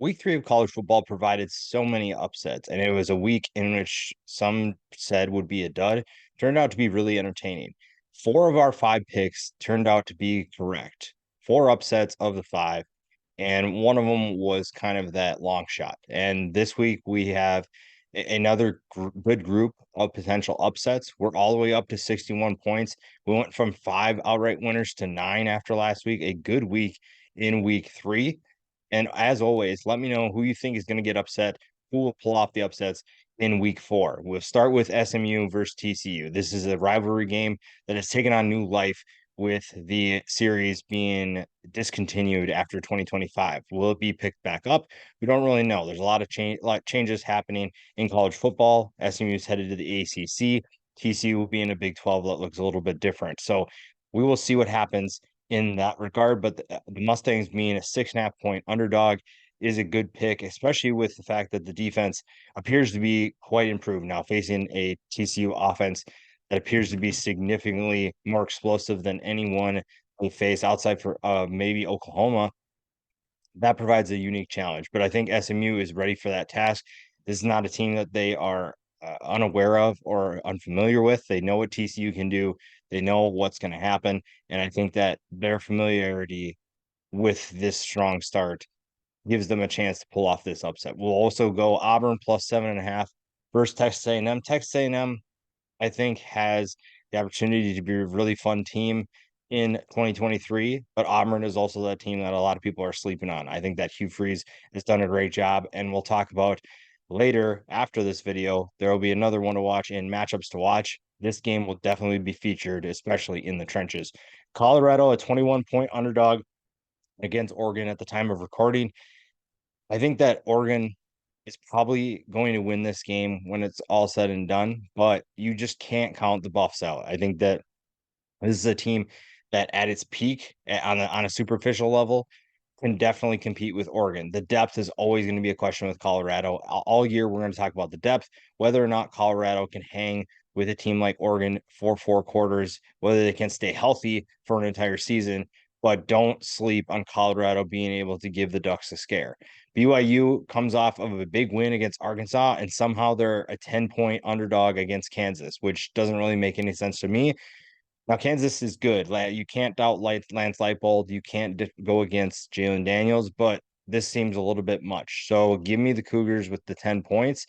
Week 3 of college football provided so many upsets, and it was a week in which some said would be a dud, turned out to be really entertaining. 4 of our 5 picks turned out to be correct. 4 upsets of the 5, and one of them was kind of that long shot. And this week we have another good group of potential upsets. We're all the way up to 61 points. We went from 5 outright winners to 9 after last week. A good week in week 3. And as always, let me know who you think is going to get upset, who will pull off the upsets in week 4. We'll start with SMU versus TCU. This is a rivalry game that has taken on new life with the series being discontinued after 2025. Will it be picked back up? We don't really know. There's a lot of changes happening in college football. SMU is headed to the ACC. TCU will be in a Big 12 that looks a little bit different. So we will see what happens in that regard. But the Mustangs being a 6.5 point underdog is a good pick, especially with the fact that the defense appears to be quite improved now, facing a TCU offense that appears to be significantly more explosive than anyone they face outside for maybe Oklahoma. That provides a unique challenge. But I think SMU is ready for that task. This is not a team that they are unaware of or unfamiliar with. They know what TCU can do. They know what's going to happen. And I think that their familiarity with this strong start gives them a chance to pull off this upset. We'll also go Auburn plus 7.5 versus Texas A&M. Texas A&M, I think, has the opportunity to be a really fun team in 2023, but Auburn is also that team that a lot of people are sleeping on. I think that Hugh Freeze has done a great job, and we'll talk about later after this video. There will be another one to watch in matchups to watch. This game will definitely be featured, especially in the trenches. Colorado, a 21-point underdog against Oregon at the time of recording. I think that Oregon is probably going to win this game when it's all said and done, but you just can't count the Buffs out. I think that this is a team that at its peak on a superficial level can definitely compete with Oregon. The depth is always going to be a question with Colorado. All year we're going to talk about the depth, whether or not Colorado can hang with a team like Oregon for 4 quarters, whether they can stay healthy for an entire season, but don't sleep on Colorado being able to give the Ducks a scare. BYU comes off of a big win against Arkansas, and somehow they're a 10-point underdog against Kansas, which doesn't really make any sense to me. Now, Kansas is good. You can't doubt Lance Leipold. You can't go against Jalen Daniels, but this seems a little bit much. So give me the Cougars with the 10 points.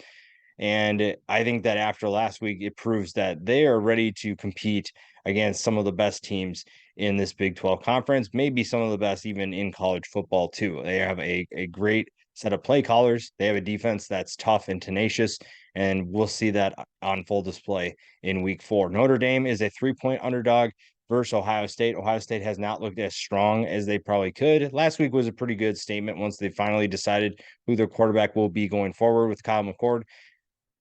And I think that after last week, it proves that they are ready to compete against some of the best teams in this Big 12 conference, maybe some of the best even in college football, too. They have a great set of play callers. They have a defense that's tough and tenacious, and we'll see that on full display in week 4. Notre Dame is a 3-point underdog versus Ohio State. Ohio State has not looked as strong as they probably could. Last week was a pretty good statement once they finally decided who their quarterback will be going forward with Kyle McCord.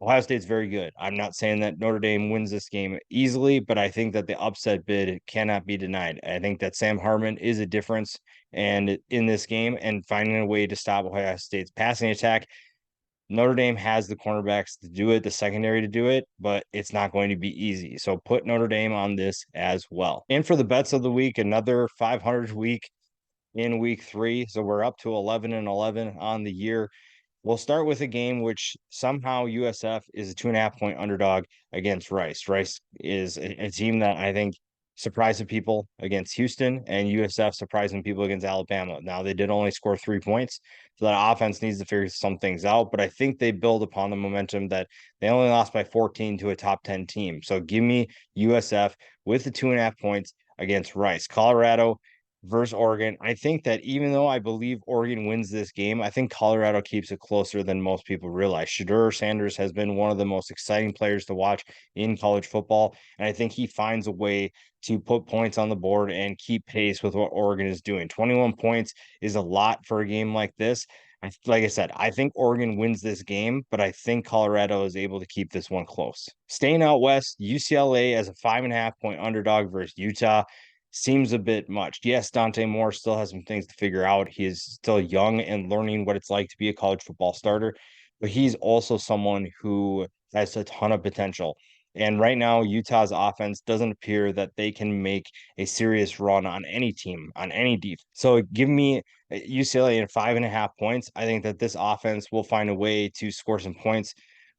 Ohio State's very good. I'm not saying that Notre Dame wins this game easily, but I think that the upset bid cannot be denied. I think that Sam Hartman is a difference and in this game and finding a way to stop Ohio State's passing attack. Notre Dame has the cornerbacks to do it, the secondary to do it, but it's not going to be easy. So put Notre Dame on this as well. And for the bets of the week, another 500 week in week 3. So we're up to 11-11 on the year. We'll start with a game which somehow USF is a 2.5-point underdog against Rice. Rice is a team that I think surprising people against Houston, and USF surprising people against Alabama. Now they did only score 3 points, so that offense needs to figure some things out. But I think they build upon the momentum that they only lost by 14 to a top 10 team. So give me USF with the 2.5 points against Rice. Colorado versus Oregon. I think that even though I believe Oregon wins this game, I think Colorado keeps it closer than most people realize. Shedeur Sanders has been one of the most exciting players to watch in college football, and I think he finds a way to put points on the board and keep pace with what Oregon is doing. 21 points is a lot for a game like this. Like I said, I think Oregon wins this game, but I think Colorado is able to keep this one close. Staying out west, UCLA as a 5.5-point underdog versus Utah seems a bit much. Yes, Dante Moore still has some things to figure out. He is still young and learning what it's like to be a college football starter, but he's also someone who has a ton of potential. And right now, Utah's offense doesn't appear that they can make a serious run on any team, on any defense. So give me UCLA in 5.5 points. I think that this offense will find a way to score some points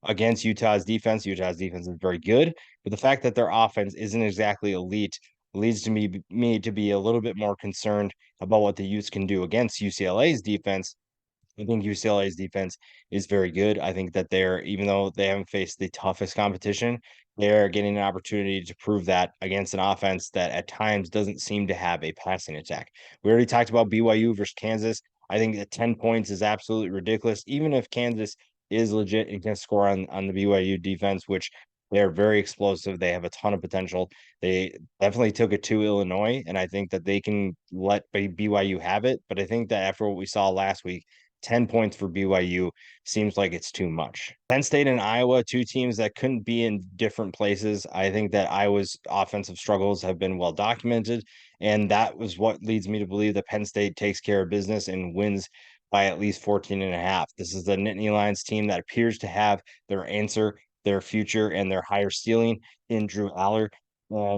against Utah's defense. Utah's defense is very good, but the fact that their offense isn't exactly elite leads to me to be a little bit more concerned about what the Utes can do against UCLA's defense. I think UCLA's defense is very good. I think that they're, even though they haven't faced the toughest competition, they're getting an opportunity to prove that against an offense that at times doesn't seem to have a passing attack. We already talked about BYU versus Kansas. I think that 10 points is absolutely ridiculous. Even if Kansas is legit and can score on the BYU defense, which they're very explosive. They have a ton of potential. They definitely took it to Illinois, and I think that they can let BYU have it. But I think that after what we saw last week, 10 points for BYU seems like it's too much. Penn State and Iowa, two teams that couldn't be in different places. I think that Iowa's offensive struggles have been well documented, and that was what leads me to believe that Penn State takes care of business and wins by at least 14 and a half. This is the Nittany Lions team that appears to have their answer, their future, and their higher ceiling in Drew Aller.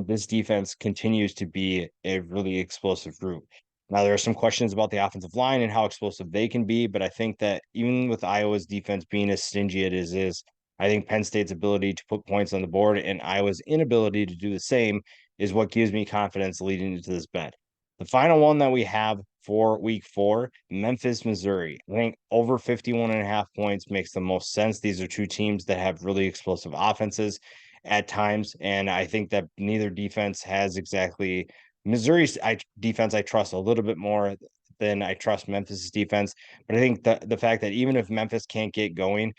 This defense continues to be a really explosive group. Now, there are some questions about the offensive line and how explosive they can be, but I think that even with Iowa's defense being as stingy as it is, I think Penn State's ability to put points on the board and Iowa's inability to do the same is what gives me confidence leading into this bet. The final one that we have for week 4, Memphis, Missouri. I think over 51.5 points makes the most sense. These are two teams that have really explosive offenses at times, and I think that neither defense has exactly Missouri's defense I trust a little bit more than I trust Memphis's defense. But I think the fact that even if Memphis can't get going,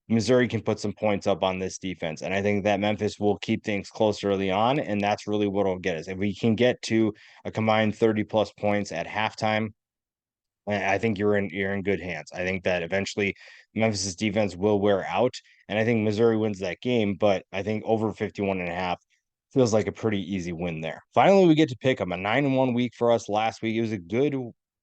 Missouri can put some points up on this defense. And I think that Memphis will keep things close early on. And that's really what will get us. If we can get to a combined 30 plus points at halftime, I think you're in good hands. I think that eventually Memphis's defense will wear out. And I think Missouri wins that game, but I think over 51.5 feels like a pretty easy win there. Finally, we get to pick them. A 9-1 week for us last week. It was a good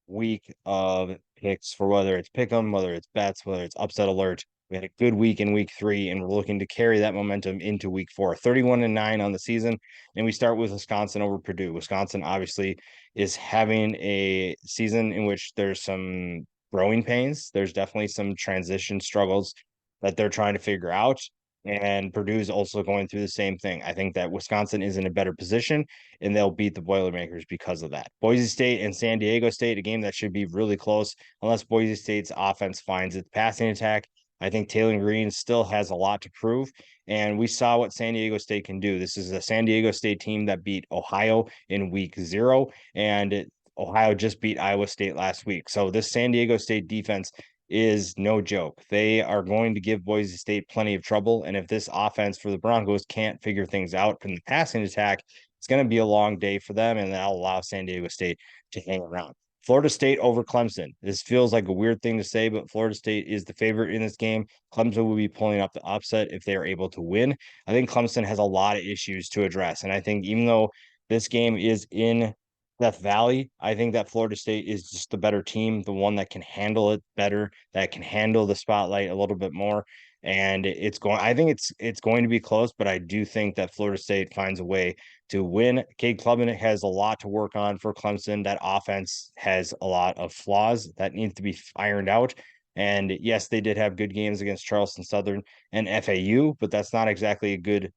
week of picks for whether it's pick 'em, whether it's bets, whether it's upset alert. We had a good week in week 3, and we're looking to carry that momentum into week 4. 31-9 on the season, and we start with Wisconsin over Purdue. Wisconsin obviously is having a season in which there's some growing pains. There's definitely some transition struggles that they're trying to figure out. And Purdue is also going through the same thing. I think that Wisconsin is in a better position and they'll beat the Boilermakers because of that. Boise State and San Diego State, a game that should be really close unless Boise State's offense finds its passing attack. I think Taylor Green still has a lot to prove. And we saw what San Diego State can do. This is a San Diego State team that beat Ohio in week 0, and Ohio just beat Iowa State last week. So this San Diego State defense is no joke. They are going to give Boise State plenty of trouble. And if this offense for the Broncos can't figure things out from the passing attack, it's going to be a long day for them, and that'll allow San Diego State to hang around. Florida State over Clemson. This feels like a weird thing to say, but Florida State is the favorite in this game. Clemson will be pulling up the upset if they are able to win. I think Clemson has a lot of issues to address. And I think even though this game is in Death Valley, I think that Florida State is just the better team, the one that can handle it better, that can handle the spotlight a little bit more. And I think it's going to be close, but I do think that Florida State finds a way to win. Cade Klubnik has a lot to work on for Clemson. That offense has a lot of flaws that needs to be ironed out. And yes, they did have good games against Charleston Southern and FAU, but that's not exactly a good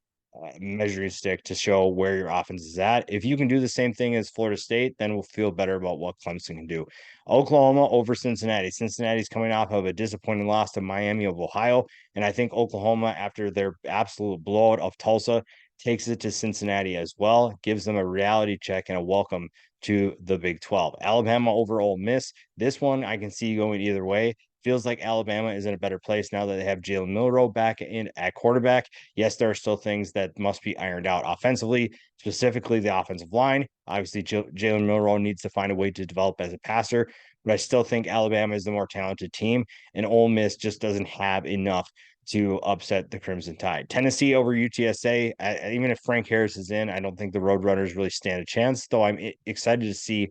measuring stick to show where your offense is at. If you can do the same thing as Florida State, then we'll feel better about what Clemson can do. Oklahoma over Cincinnati. Cincinnati's coming off of a disappointing loss to Miami of Ohio, and I think Oklahoma, after their absolute blowout of Tulsa, takes it to Cincinnati as well, gives them a reality check and a welcome to the Big 12. Alabama over Ole Miss. This one I can see going either way. Feels like Alabama is in a better place now that they have Jalen Milroe back in at quarterback. Yes, there are still things that must be ironed out offensively, specifically the offensive line. Obviously, Jalen Milroe needs to find a way to develop as a passer, but I still think Alabama is the more talented team, and Ole Miss just doesn't have enough to upset the Crimson Tide. Tennessee over UTSA. Even if Frank Harris is in, I don't think the Roadrunners really stand a chance, though I'm excited to see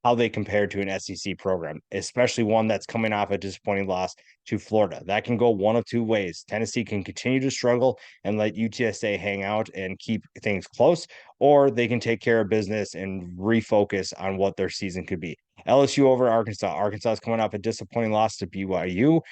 how they compare to an SEC program, especially one that's coming off a disappointing loss to Florida. That can go one of two ways. Tennessee can continue to struggle and let UTSA hang out and keep things close, or they can take care of business and refocus on what their season could be. LSU over Arkansas. Arkansas is coming off a disappointing loss to BYU.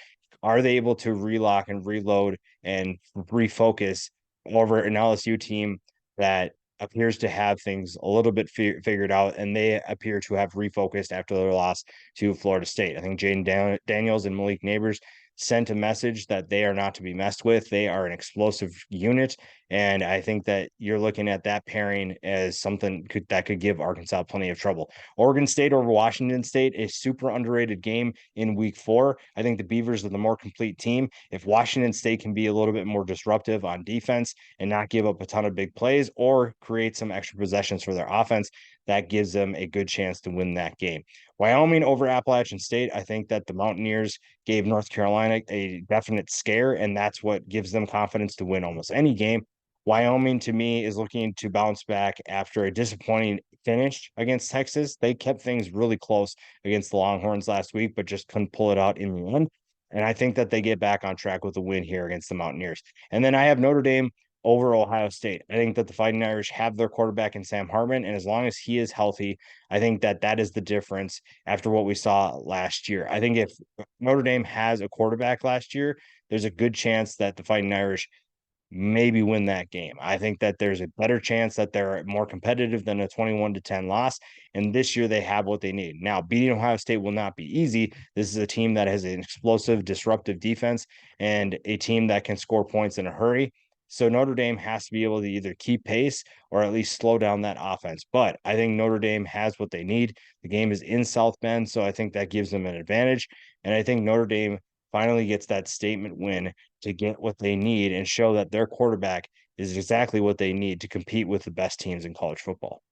Are they able to relock and reload and refocus over an LSU team that appears to have things a little bit figured out, and they appear to have refocused after their loss to Florida State? I think Jaden Daniels and Malik Neighbors sent a message that they are not to be messed with. They are an explosive unit, and I think that you're looking at that pairing as something that could give Arkansas plenty of trouble. Oregon State over Washington State, a super underrated game in week 4. I think the Beavers are the more complete team. If Washington State can be a little bit more disruptive on defense and not give up a ton of big plays or create some extra possessions for their offense, that gives them a good chance to win that game. Wyoming over Appalachian State, I think that the Mountaineers gave North Carolina a definite scare, and that's what gives them confidence to win almost any game. Wyoming, to me, is looking to bounce back after a disappointing finish against Texas. They kept things really close against the Longhorns last week, but just couldn't pull it out in the end. And I think that they get back on track with a win here against the Mountaineers. And then I have Notre Dame over Ohio State. I think that the Fighting Irish have their quarterback in Sam Hartman, and as long as he is healthy, I think that that is the difference after what we saw last year. I think if Notre Dame has a quarterback last year, there's a good chance that the Fighting Irish maybe win that game. I think that there's a better chance that they're more competitive than a 21-10 loss. And this year they have what they need. Now, beating Ohio State will not be easy. This is a team that has an explosive, disruptive defense and a team that can score points in a hurry. So Notre Dame has to be able to either keep pace or at least slow down that offense. But I think Notre Dame has what they need. The game is in South Bend, so I think that gives them an advantage. And I think Notre Dame finally gets that statement win to get what they need and show that their quarterback is exactly what they need to compete with the best teams in college football.